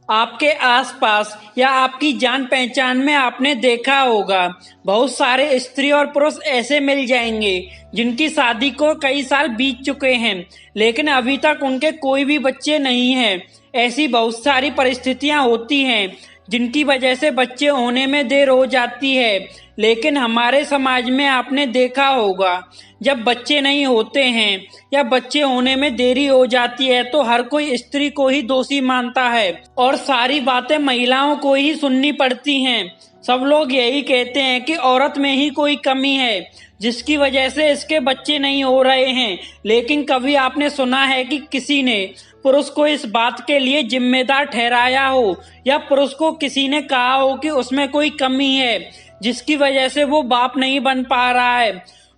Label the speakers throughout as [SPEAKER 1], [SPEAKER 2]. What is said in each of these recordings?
[SPEAKER 1] आपके आसपास या आपकी जान पहचान में आपने देखा होगा बहुत सारे स्त्री और पुरुष ऐसे मिल जाएंगे जिनकी शादी को कई साल बीत चुके हैं लेकिन अभी तक उनके कोई भी बच्चे नहीं हैं। ऐसी बहुत सारी परिस्थितियां होती हैं जिनकी वजह से बच्चे होने में देर हो जाती है। लेकिन हमारे समाज में आपने देखा होगा जब बच्चे नहीं होते हैं या बच्चे होने में देरी हो जाती है तो हर कोई स्त्री को ही दोषी मानता है और सारी बातें महिलाओं को ही सुननी पड़ती हैं। सब लोग यही कहते हैं कि औरत में ही कोई कमी है जिसकी वजह से इसके बच्चे नहीं हो रहे हैं। लेकिन कभी आपने सुना है कि किसी ने पुरुष को इस बात के लिए जिम्मेदार ठहराया हो या पुरुष को किसी ने कहा हो कि उसमें कोई कमी है जिसकी वजह से वो बाप नहीं बन पा रहा है?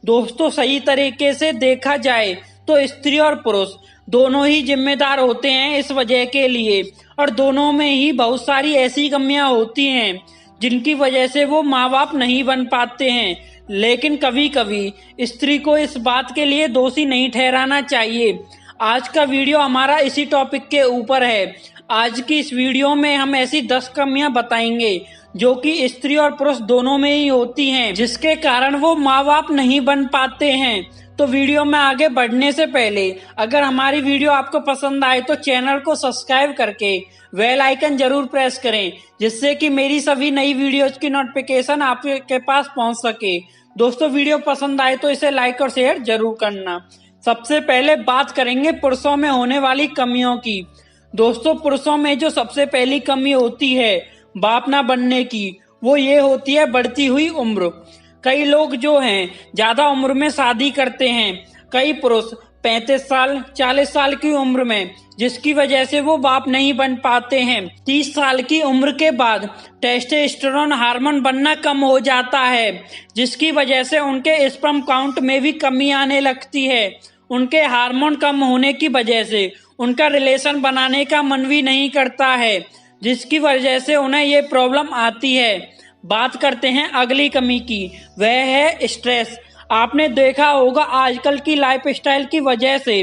[SPEAKER 1] दोस्तों, सही तरीके से देखा जाए तो स्त्री और पुरुष दोनों ही जिम्मेदार होते हैं इस वजह के लिए और दोनों में ही बहुत सारी ऐसी कमियां होती हैं जिनकी वजह से वो माँ बाप नहीं बन पाते हैं। लेकिन कभी कभी स्त्री को इस बात के लिए दोषी नहीं ठहराना चाहिए। आज का वीडियो हमारा इसी टॉपिक के ऊपर है। आज की इस वीडियो में हम ऐसी 10 कमियां बताएंगे जो कि स्त्री और पुरुष दोनों में ही होती हैं जिसके कारण वो माँ बाप नहीं बन पाते हैं। तो वीडियो में आगे बढ़ने से पहले अगर हमारी वीडियो आपको पसंद आए तो चैनल को सब्सक्राइब करके बेल आइकन जरूर प्रेस करें जिससे कि मेरी सभी नई वीडियोज की नोटिफिकेशन आपके पास पहुंच सके। दोस्तों, वीडियो पसंद आए तो इसे लाइक और शेयर जरूर करना। सबसे पहले बात करेंगे पुरुषों में होने वाली कमियों की। दोस्तों, पुरुषों में जो सबसे पहली कमी होती है बाप ना बनने की, वो ये होती है बढ़ती हुई उम्र। कई लोग जो हैं ज्यादा उम्र में शादी करते हैं। कई पुरुष 35 साल 40 साल की उम्र में, जिसकी वजह से वो बाप नहीं बन पाते हैं। 30 साल की उम्र के बाद टेस्टोस्टेरोन हार्मोन बनना कम हो जाता है जिसकी वजह से उनके स्पर्म काउंट में भी कमी आने लगती है। उनके हार्मोन कम होने की वजह से उनका रिलेशन बनाने का मन भी नहीं करता है जिसकी वजह से उन्हें ये प्रॉब्लम आती है। बात करते हैं अगली कमी की, वह है स्ट्रेस। आपने देखा होगा आजकल की लाइफस्टाइल की वजह से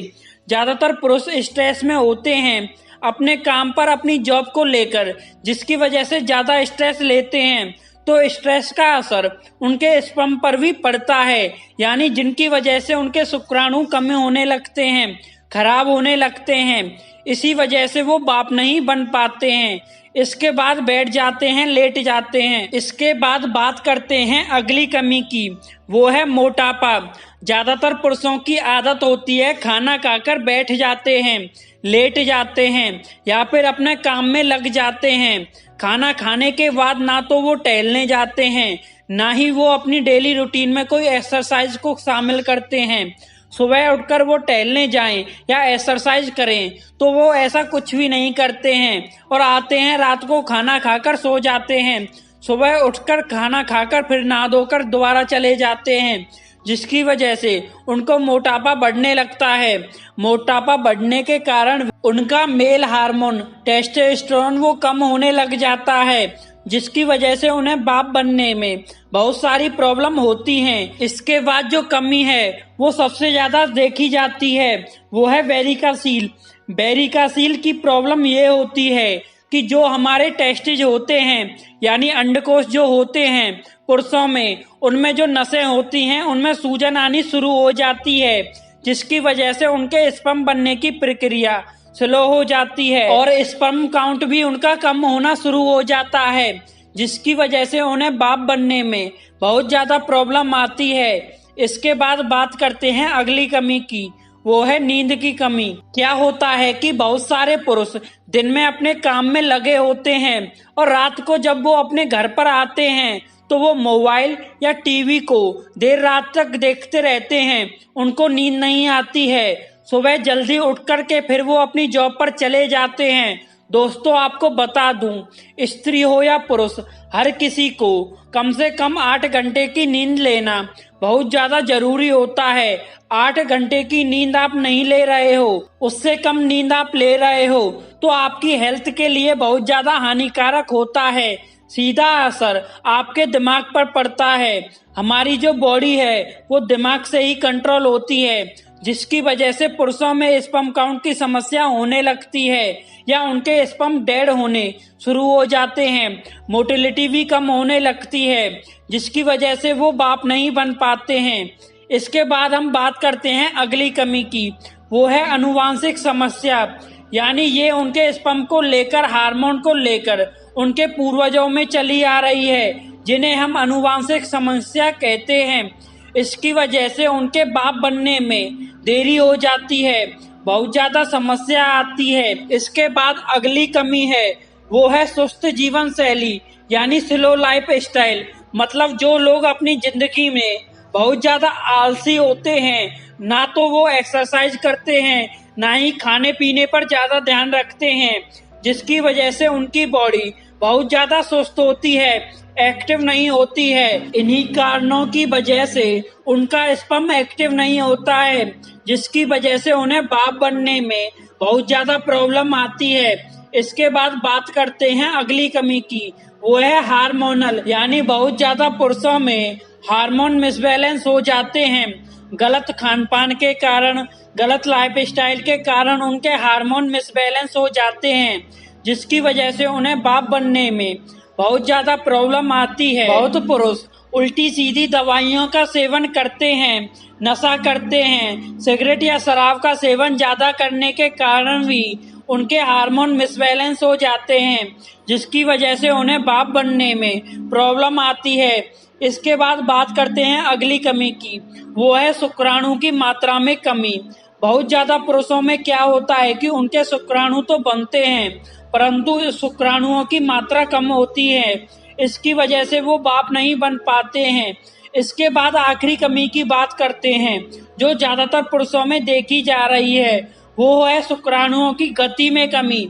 [SPEAKER 1] ज्यादातर पुरुष स्ट्रेस में होते हैं अपने काम पर, अपनी जॉब को लेकर, जिसकी वजह से ज्यादा स्ट्रेस लेते हैं तो स्ट्रेस का असर उनके स्पर्म पर भी पड़ता है, यानी जिनकी वजह से उनके शुक्राणु कम होने लगते हैं, खराब होने लगते हैं। इसी वजह से वो बाप नहीं बन पाते हैं। इसके बाद बैठ जाते हैं, लेट जाते हैं। इसके बाद बात करते हैं अगली कमी की, वो है मोटापा। ज्यादातर पुरुषों की आदत होती है खाना खाकर बैठ जाते हैं, लेट जाते हैं या फिर अपने काम में लग जाते हैं। खाना खाने के बाद ना तो वो टहलने जाते हैं ना ही वो अपनी डेली रूटीन में कोई एक्सरसाइज को शामिल करते हैं। सुबह उठकर वो टहलने जाएं या एक्सरसाइज करें तो वो ऐसा कुछ भी नहीं करते हैं और आते हैं रात को खाना खाकर सो जाते हैं। सुबह उठकर खाना खाकर फिर नहा धोकर दोबारा चले जाते हैं जिसकी वजह से उनको मोटापा बढ़ने लगता है। मोटापा बढ़ने के कारण उनका मेल हार्मोन टेस्टोस्टेरोन वो कम होने लग जाता है जिसकी वजह से उन्हें बाप बनने में बहुत सारी प्रॉब्लम होती हैं। इसके बाद जो कमी है वो सबसे ज्यादा देखी जाती है, वो है वेरिकासील। वेरिकासील की प्रॉब्लम ये होती है कि जो हमारे टेस्टिज होते हैं यानी अंडकोश जो होते हैं पुरुषों में, उनमें जो नसें होती हैं उनमें सूजन आनी शुरू हो जाती है जिसकी वजह से उनके स्पर्म बनने की प्रक्रिया स्लो हो जाती है और स्पर्म काउंट भी उनका कम होना शुरू हो जाता है जिसकी वजह से उन्हें बाप बनने में बहुत ज्यादा प्रॉब्लम आती है। इसके बाद बात करते हैं अगली कमी की, वो है नींद की कमी। क्या होता है कि बहुत सारे पुरुष दिन में अपने काम में लगे होते हैं और रात को जब वो अपने घर पर आते हैं तो वो मोबाइल या टीवी को देर रात तक देखते रहते हैं, उनको नींद नहीं आती है। सुबह जल्दी उठ करके फिर वो अपनी जॉब पर चले जाते हैं। दोस्तों, आपको बता दूं, स्त्री हो या पुरुष, हर किसी को कम से कम 8 घंटे की नींद लेना बहुत ज्यादा जरूरी होता है। 8 घंटे की नींद आप नहीं ले रहे हो, उससे कम नींद आप ले रहे हो तो आपकी हेल्थ के लिए बहुत ज्यादा हानिकारक होता है। सीधा असर आपके दिमाग पर पड़ता है। हमारी जो बॉडी है वो दिमाग से ही कंट्रोल होती है, जिसकी वजह से पुरुषों में स्पर्म काउंट की समस्या होने लगती है या उनके स्पर्म डेड होने शुरू हो जाते हैं। मोटिलिटी भी कम होने लगती है, जिसकी वजह से वो बाप नहीं बन पाते हैं। इसके बाद हम बात करते हैं अगली कमी की, वो है अनुवांशिक समस्या। यानी ये उनके स्पर्म को लेकर, हार्मोन को लेकर उनके पूर्वजों में चली आ रही है, जिन्हें हम अनुवांशिक समस्या कहते हैं। इसकी वजह से उनके बाप बनने में देरी हो जाती है, बहुत ज्यादा समस्या आती है। इसके बाद अगली कमी है, वो है सुस्त जीवन शैली यानी स्लो लाइफ स्टाइल। मतलब जो लोग अपनी जिंदगी में बहुत ज्यादा आलसी होते हैं, ना तो वो एक्सरसाइज करते हैं, ना ही खाने पीने पर ज्यादा ध्यान रखते हैं, जिसकी वजह से उनकी बॉडी बहुत ज्यादा सुस्त होती है, एक्टिव नहीं होती है। इन्हीं कारणों की वजह से उनका स्पर्म एक्टिव नहीं होता है, जिसकी वजह से उन्हें बाप बनने में बहुत ज्यादा प्रॉब्लम आती है। इसके बाद बात करते हैं अगली कमी की, वो है हार्मोनल। यानी बहुत ज्यादा पुरुषों में हार्मोन मिसबैलेंस हो जाते हैं। गलत खान पान के कारण, गलत लाइफ स्टाइल के कारण उनके हार्मोन मिसबैलेंस हो जाते हैं, जिसकी वजह से उन्हें बाप बनने में बहुत ज्यादा प्रॉब्लम आती है। बहुत पुरुष उल्टी सीधी दवाइयों का सेवन करते हैं, नशा करते हैं, सिगरेट या शराब का सेवन ज्यादा करने के कारण भी उनके हार्मोन मिसबैलेंस हो जाते हैं, जिसकी वजह से उन्हें बाप बनने में प्रॉब्लम आती है। इसके बाद बात करते हैं अगली कमी की, वो है शुक्राणु की मात्रा में कमी। बहुत ज्यादा पुरुषों में क्या होता है कि उनके शुक्राणु तो बनते हैं, परंतु शुक्राणुओं की मात्रा कम होती है। इसकी वजह से वो बाप नहीं बन पाते हैं। इसके बाद आखिरी कमी की बात करते हैं, जो ज्यादातर पुरुषों में देखी जा रही है, वो है शुक्राणुओं की गति में कमी।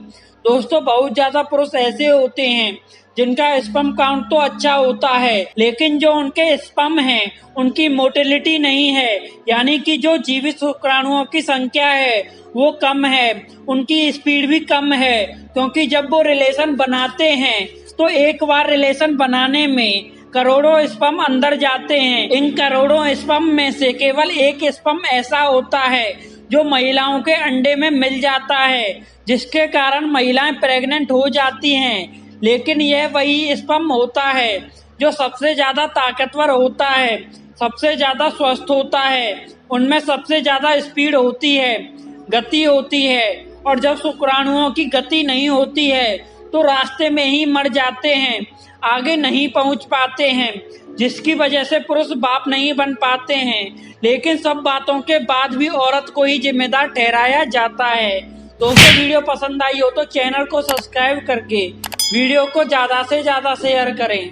[SPEAKER 1] दोस्तों, बहुत ज्यादा पुरुष ऐसे होते हैं जिनका स्पर्म काउंट तो अच्छा होता है, लेकिन जो उनके स्पर्म हैं उनकी मोटिलिटी नहीं है, यानी कि जो जीवित शुक्राणुओं की संख्या है वो कम है, उनकी स्पीड भी कम है। क्योंकि जब वो रिलेशन बनाते हैं तो एक बार रिलेशन बनाने में करोड़ों स्पर्म अंदर जाते हैं। इन करोड़ों स्पर्म में से केवल एक स्पर्म ऐसा होता है जो महिलाओं के अंडे में मिल जाता है, जिसके कारण महिलाएं प्रेग्नेंट हो जाती हैं। लेकिन यह वही स्पर्म होता है जो सबसे ज्यादा ताकतवर होता है, सबसे ज्यादा स्वस्थ होता है, उनमें सबसे ज्यादा स्पीड होती है, गति होती है। और जब शुक्राणुओं की गति नहीं होती है तो रास्ते में ही मर जाते हैं, आगे नहीं पहुंच पाते हैं, जिसकी वजह से पुरुष बाप नहीं बन पाते हैं। लेकिन सब बातों के बाद भी औरत को ही जिम्मेदार ठहराया जाता है। दोस्तों, वीडियो पसंद आई हो तो चैनल को सब्सक्राइब करके वीडियो को ज्यादा से ज्यादा शेयर करें।